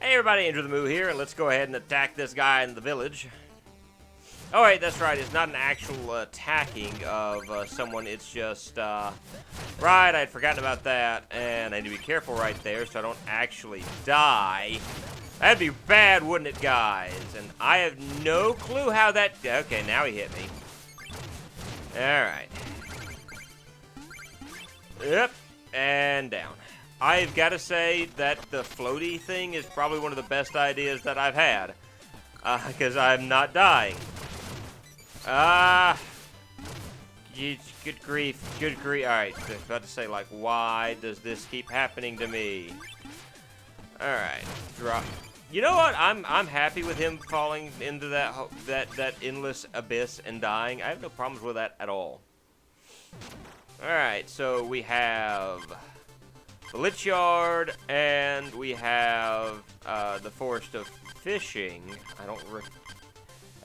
Hey everybody, Andrew the Moo here, and let's go ahead and attack this guy in the village. Oh wait, that's right, it's not an actual attacking of someone, it's just, right, I'd forgotten about that, and I need to be careful right there so I don't actually die. That'd be bad, wouldn't it, guys? And I have no clue how that, okay, now he hit me. Alright. Yep, and down. I've got to say that the floaty thing is probably one of the best ideas that I've had. Because I'm not dying. Good grief, good grief. Alright, I was about to say, like, why does this keep happening to me? Alright, drop. You know what? I'm happy with him falling into that endless abyss and dying. I have no problems with that at all. Alright, so we have the Lich Yard, and we have the Forest of Fishing.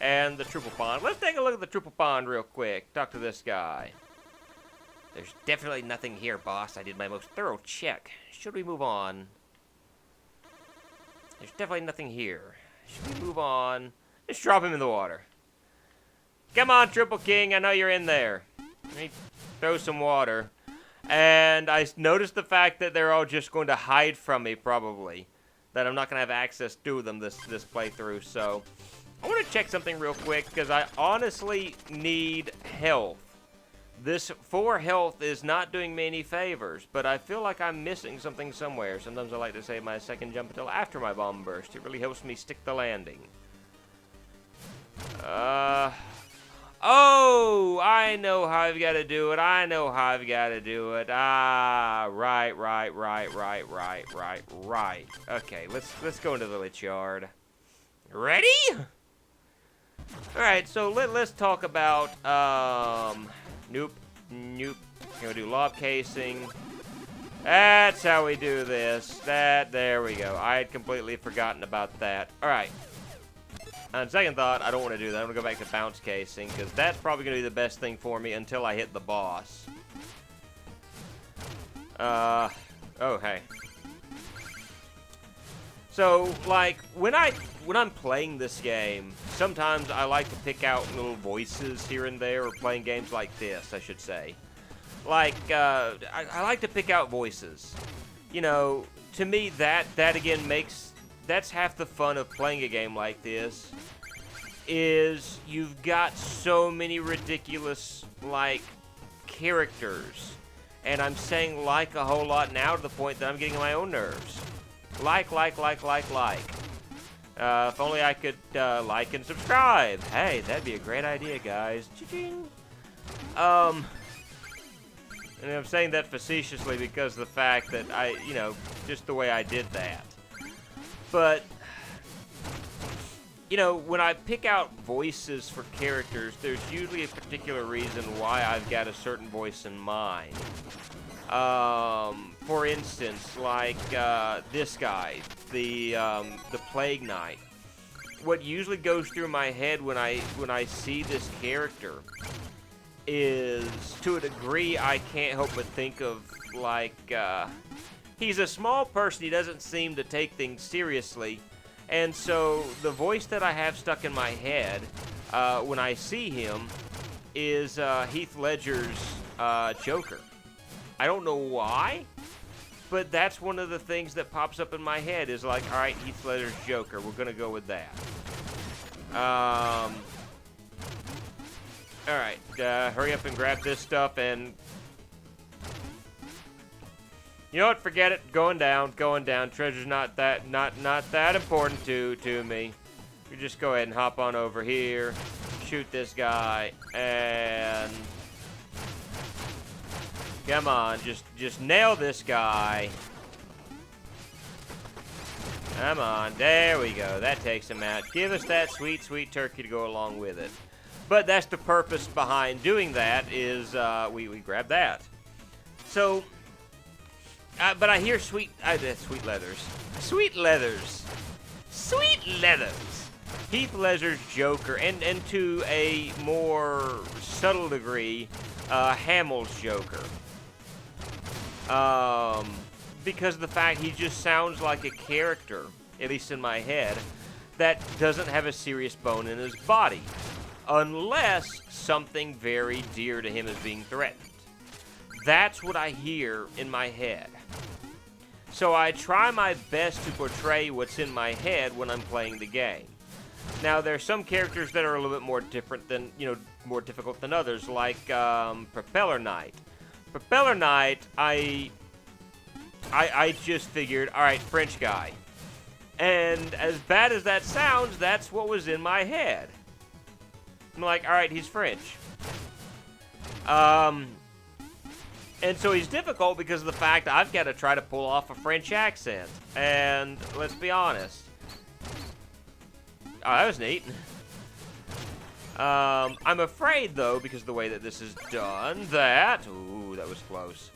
And the Triple Pond. Let's take a look at the Triple Pond real quick. Talk to this guy. There's definitely nothing here, boss. I did my most thorough check. Should we move on? There's definitely nothing here. Should we move on? Just drop him in the water. Come on, Triple King. I know you're in there. Let me throw some water. And I noticed the fact that they're all just going to hide from me, probably. That I'm not going to have access to them this playthrough. So, I want to check something real quick, because I honestly need health. This 4 health is not doing me any favors, but I feel like I'm missing something somewhere. Sometimes I like to save my second jump until after my bomb burst. It really helps me stick the landing. Oh, I know how I've got to do it. I know how I've got to do it. Right. Okay, let's go into the Lich Yard. Ready? Alright, so let's talk about, nope. Gonna do lob casing. That's how we do this. There we go. I had completely forgotten about that. Alright. On second thought, I don't want to do that. I'm going to go back to bounce casing, because that's probably going to be the best thing for me until I hit the boss. Oh, hey. So, like, when I'm playing this game, sometimes I like to pick out little voices here and there, or playing games like this, I should say. Like, I like to pick out voices. You know, to me, that again that's half the fun of playing a game like this, is you've got so many ridiculous, like, characters. And I'm saying like a whole lot now to the point that I'm getting on my own nerves. Like. If only I could, like and subscribe. Hey, that'd be a great idea, guys. Cha-ching. And I'm saying that facetiously because of the fact that just the way I did that. But, when I pick out voices for characters, there's usually a particular reason why I've got a certain voice in mind. For instance, like, this guy, the Plague Knight. What usually goes through my head when I see this character is, to a degree, I can't help but think of, like, he's a small person. He doesn't seem to take things seriously. And so the voice that I have stuck in my head when I see him is Heath Ledger's Joker. I don't know why, but that's one of the things that pops up in my head is like, all right, Heath Ledger's Joker. We're going to go with that. All right, hurry up and grab this stuff and... You know what? Forget it. Going down. Treasure's not that important to me. You just go ahead and hop on over here, shoot this guy, and come on, just nail this guy. Come on, there we go. That takes him out. Give us that sweet turkey to go along with it. But that's the purpose behind doing that is we grab that. So. But I hear sweet leathers. Heath Ledger's Joker, and to a more subtle degree, Hamill's Joker. Because of the fact he just sounds like a character at least in my head, that doesn't have a serious bone in his body, unless something very dear to him is being threatened. That's what I hear in my head. So I try my best to portray what's in my head when I'm playing the game. Now, there's some characters that are a little bit more different than, more difficult than others, like Propeller Knight. Propeller Knight, I just figured, all right, French guy. And as bad as that sounds, that's what was in my head. I'm like, all right, he's French. And so he's difficult because of the fact I've got to try to pull off a French accent. And let's be honest. Oh, that was neat. I'm afraid, though, because of the way that this is done, that... Ooh, that was close.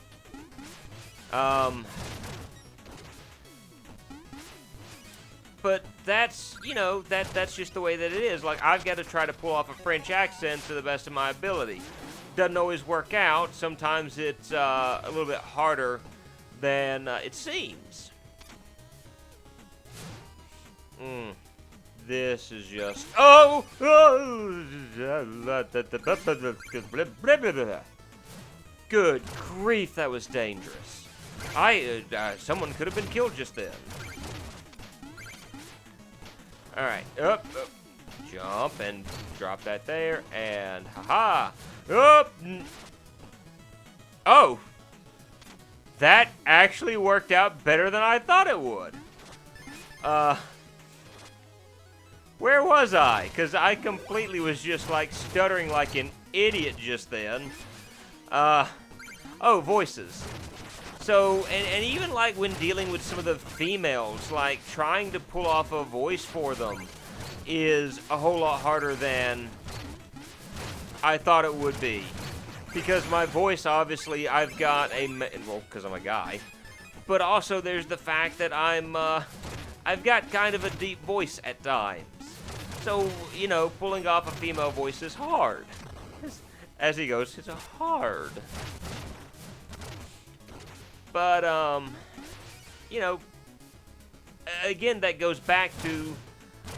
But that's, that's just the way that it is. Like, I've got to try to pull off a French accent to the best of my ability. Doesn't always work out. Sometimes it's a little bit harder than it seems. This is just... Oh! Good grief, that was dangerous. Someone could have been killed just then. Alright, up. Jump and drop that there, and haha! Up! Oh! That actually worked out better than I thought it would. Where was I? Because I completely was just, like, stuttering like an idiot just then. Oh, voices. So, and even, like, when dealing with some of the females, like, trying to pull off a voice for them is a whole lot harder than I thought it would be. Because my voice, obviously, I've got well, because I'm a guy. But also, there's the fact that I've got kind of a deep voice at times. So, pulling off a female voice is hard. As he goes, it's hard. But, again, that goes back to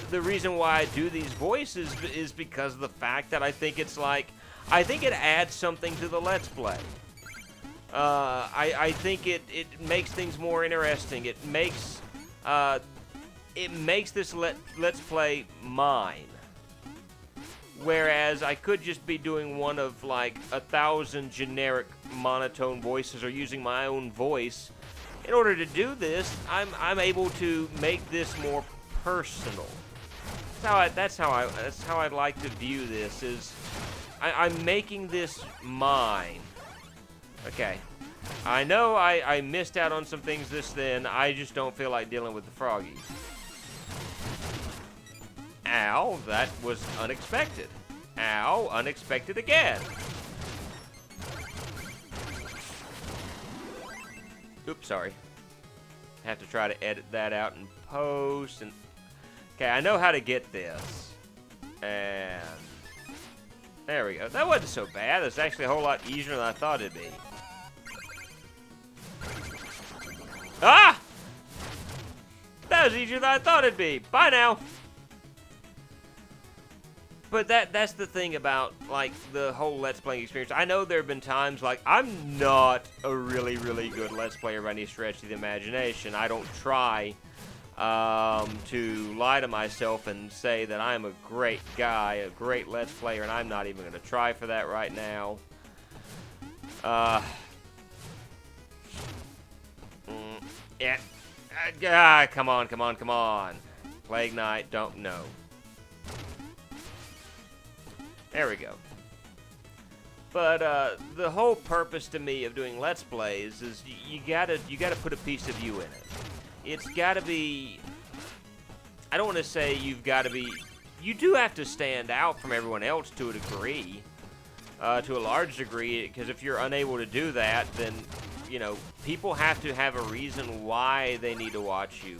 the reason why I do these voices is because of the fact that I think it adds something to the Let's Play. I think it makes things more interesting. It makes this Let's Play mine. Whereas I could just be doing one of like 1,000 generic monotone voices or using my own voice. In order to do this, I'm able to make this more personal. That's how I'd like to view this. Is I'm making this mine. Okay. I know I missed out on some things this then. I just don't feel like dealing with the froggies. Ow, that was unexpected. Ow, unexpected again. Oops, sorry. I have to try to edit that out in post. And okay, I know how to get this. And there we go. That wasn't so bad. It's actually a whole lot easier than I thought it'd be. Ah! That was easier than I thought it'd be. Bye now. But that's the thing about, like, the whole Let's Playing experience. I know there have been times, like, I'm not a really, really good Let's Player by any stretch of the imagination. I don't try to lie to myself and say that I'm a great guy, a great Let's Player, and I'm not even going to try for that right now. Yeah. Come on. Plague Knight, don't know. There we go. But the whole purpose to me of doing Let's Plays is you gotta put a piece of you in it. It's gotta be. I don't want to say you've got to be. You do have to stand out from everyone else to a degree, to a large degree. Because if you're unable to do that, then people have to have a reason why they need to watch you.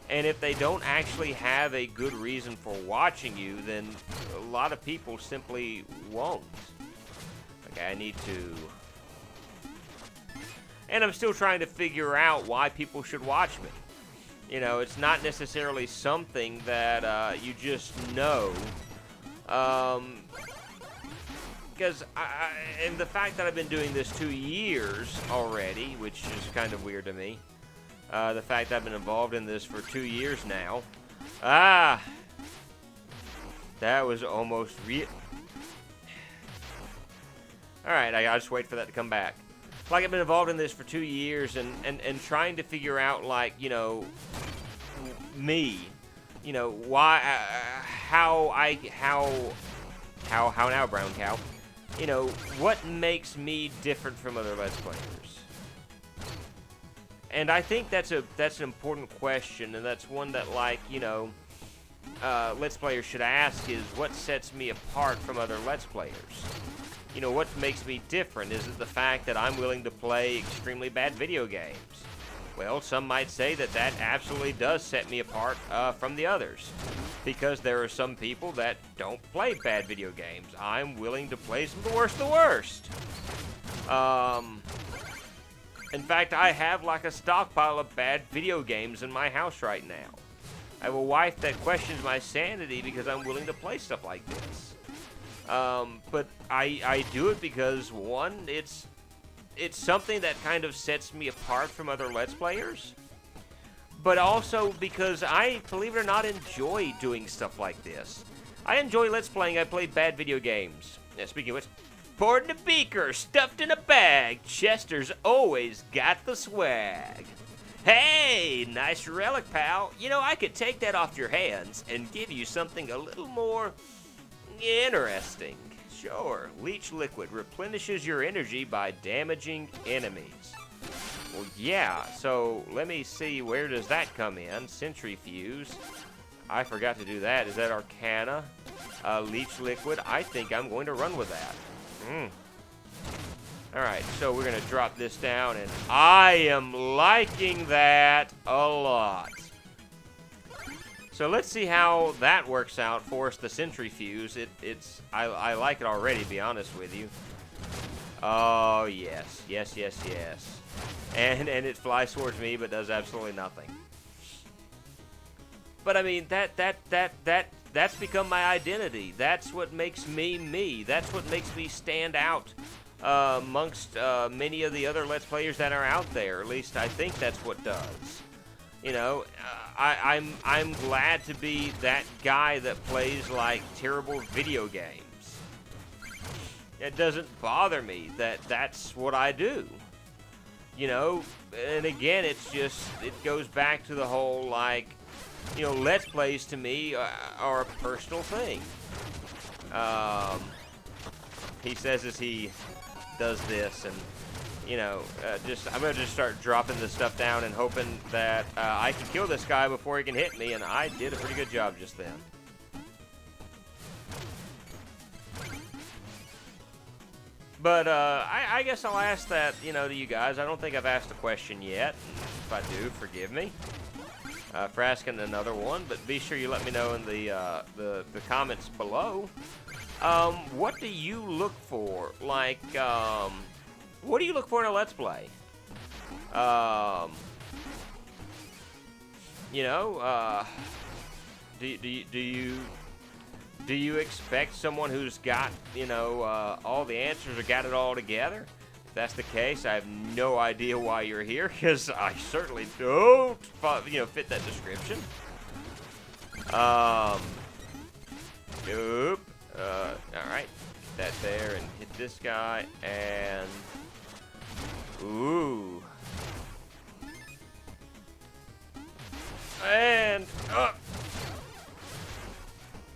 And if they don't actually have a good reason for watching you, then a lot of people simply won't. Okay, I need to... And I'm still trying to figure out why people should watch me. You know, it's not necessarily something that you just know. Because and the fact that I've been doing this 2 years already, which is kind of weird to me. The fact that I've been involved in this for 2 years now. That was almost real. Alright, I'll just wait for that to come back. Like, I've been involved in this for 2 years and trying to figure out, like, you know, me. You know, why, how now, brown cow? You know, what makes me different from other Let's Players? And I think that's an important question, and that's one that, like, you know, Let's Players should ask is, what sets me apart from other Let's Players? You know, what makes me different? Is it the fact that I'm willing to play extremely bad video games? Well, some might say that that absolutely does set me apart from the others. Because there are some people that don't play bad video games. I'm willing to play some of the worst. In fact, I have like a stockpile of bad video games in my house right now. I have a wife that questions my sanity because I'm willing to play stuff like this. But I do it because, one, it's something that kind of sets me apart from other Let's Players. But also because I, believe it or not, enjoy doing stuff like this. I enjoy Let's Playing. I play bad video games. Yeah, speaking of which, poured in a beaker, stuffed in a bag. Chester's always got the swag. Hey, nice relic, pal. You know, I could take that off your hands and give you something a little more interesting. Sure, leech liquid replenishes your energy by damaging enemies. Well, yeah, so let me see, where does that come in? Centrifuge. I forgot to do that. Is that Arcana? Leech liquid. I think I'm going to run with that. Alright, so we're going to drop this down, and I am liking that a lot. So let's see how that works out for us, the centrifuge. I like it already, to be honest with you. Oh, yes. Yes, yes, yes. And it flies towards me, but does absolutely nothing. But I mean, that's become my identity. That's what makes me me. That's what makes me stand out amongst many of the other Let's Players that are out there. At least I think that's what does. You know, I'm glad to be that guy that plays like terrible video games. It doesn't bother me that that's what I do. You know, and again, it's just, it goes back to the whole, like, you know, Let's Plays to me are a personal thing. He says as he does this, and, you know, I'm going to just start dropping this stuff down and hoping that I can kill this guy before he can hit me, and I did a pretty good job just then. But I guess I'll ask that, you know, to you guys. I don't think I've asked a question yet. If I do, forgive me for asking another one. But be sure you let me know in the comments below. What do you look for? Like, what do you look for in a Let's Play? You know, do you expect someone who's got, you know, all the answers or got it all together? If that's the case, I have no idea why you're here, because I certainly don't, you know, fit that description. Nope. Alright. Get that there and hit this guy, and... Ooh. And...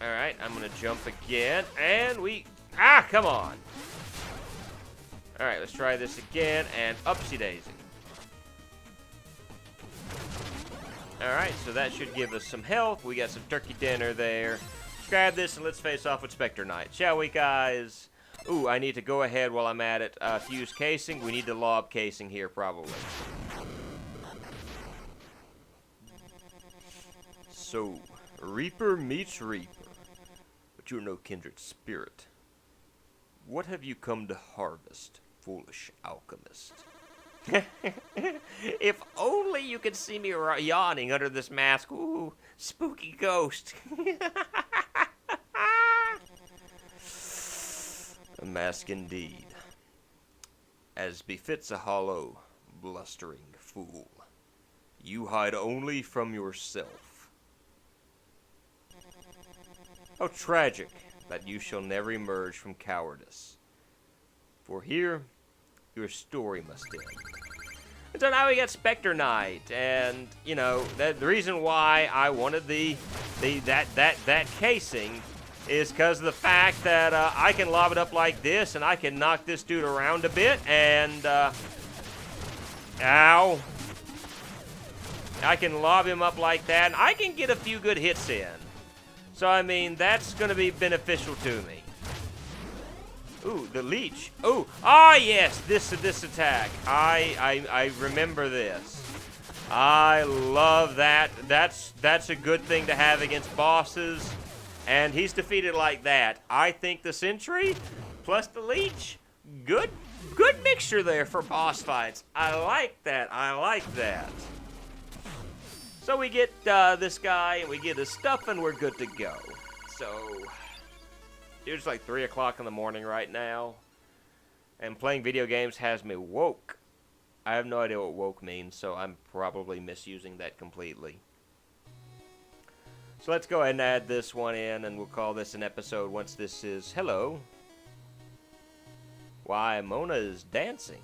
Alright, I'm gonna jump again, and we... Ah, come on! Alright, let's try this again, and upsy-daisy. Alright, so that should give us some health. We got some turkey dinner there. Let's grab this, and let's face off with Spectre Knight, shall we, guys? Ooh, I need to go ahead while I'm at it. Fuse casing. We need to lob casing here, probably. So, Reaper meets Reaper. But you're no kindred spirit. What have you come to harvest, foolish alchemist? If only you could see me yawning under this mask. Ooh, spooky ghost. A mask indeed. As befits a hollow, blustering fool. You hide only from yourself. How tragic that you shall never emerge from cowardice. For here, your story must end. And so now we got Spectre Knight, and you know the reason why I wanted that casing is because of the fact that I can lob it up like this, and I can knock this dude around a bit, and ow, I can lob him up like that, and I can get a few good hits in. So I mean that's going to be beneficial to me. Ooh, the leech. Ooh, ah yes, this attack. I remember this. I love that. That's a good thing to have against bosses, and he's defeated like that. I think the sentry plus the leech, good mixture there for boss fights. I like that. I like that. So we get this guy, and we get his stuff, and we're good to go. So. It's like 3 o'clock in the morning right now, and playing video games has me woke. I have no idea what woke means, so I'm probably misusing that completely. So let's go ahead and add this one in, and we'll call this an episode once this is... Hello. Why, Mona is dancing.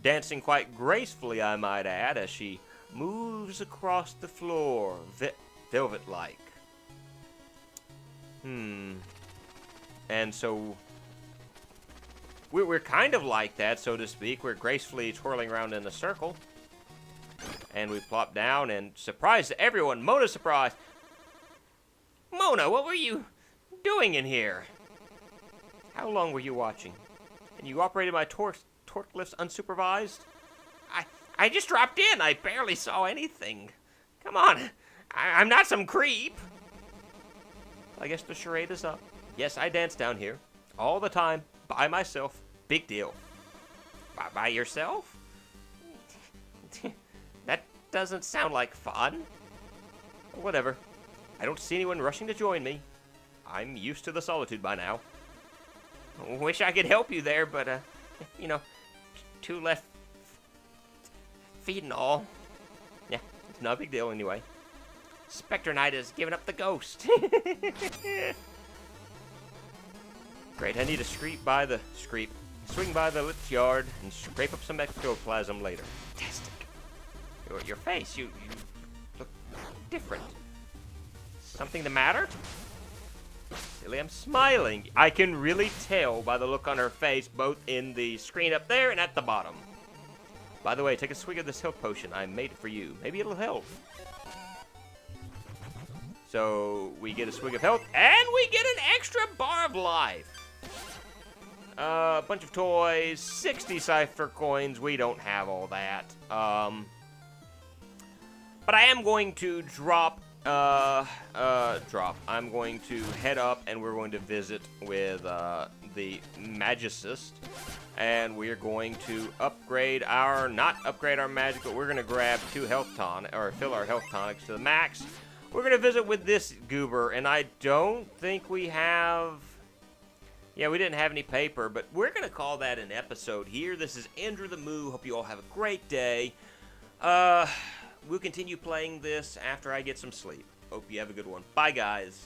Dancing quite gracefully, I might add, as she moves across the floor, velvet-like. And so we're kind of like that, so to speak. We're gracefully twirling around in a circle. And we plop down, and surprise to everyone, Mona's surprised. Mona, what were you doing in here? How long were you watching? And you operated my torque lifts unsupervised? I just dropped in. I barely saw anything. Come on. I'm not some creep. I guess the charade is up. Yes, I dance down here. All the time. By myself. Big deal. By yourself? That doesn't sound like fun. Whatever. I don't see anyone rushing to join me. I'm used to the solitude by now. Wish I could help you there, but, you know, 2 left feet and all. Yeah, it's not a big deal anyway. Spectre Knight has given up the ghost. Great, I need to swing by the lich yard and scrape up some ectoplasm later. Fantastic. Your face, you look different. Something the matter? Silly, I'm smiling. I can really tell by the look on her face, both in the screen up there and at the bottom. By the way, take a swig of this health potion. I made it for you. Maybe it'll help. So we get a swig of health, and we get an extra bar of life. A bunch of toys, 60 cipher coins. We don't have all that. But I am going to I'm going to head up, and we're going to visit with the Magicist, and we're going to not upgrade our magic, but we're going to grab 2 health tonic, or fill our health tonics to the max. We're going to visit with this goober, and I don't think we have... Yeah, we didn't have any paper, but we're going to call that an episode here. This is Andrew the Moo. Hope you all have a great day. We'll continue playing this after I get some sleep. Hope you have a good one. Bye, guys.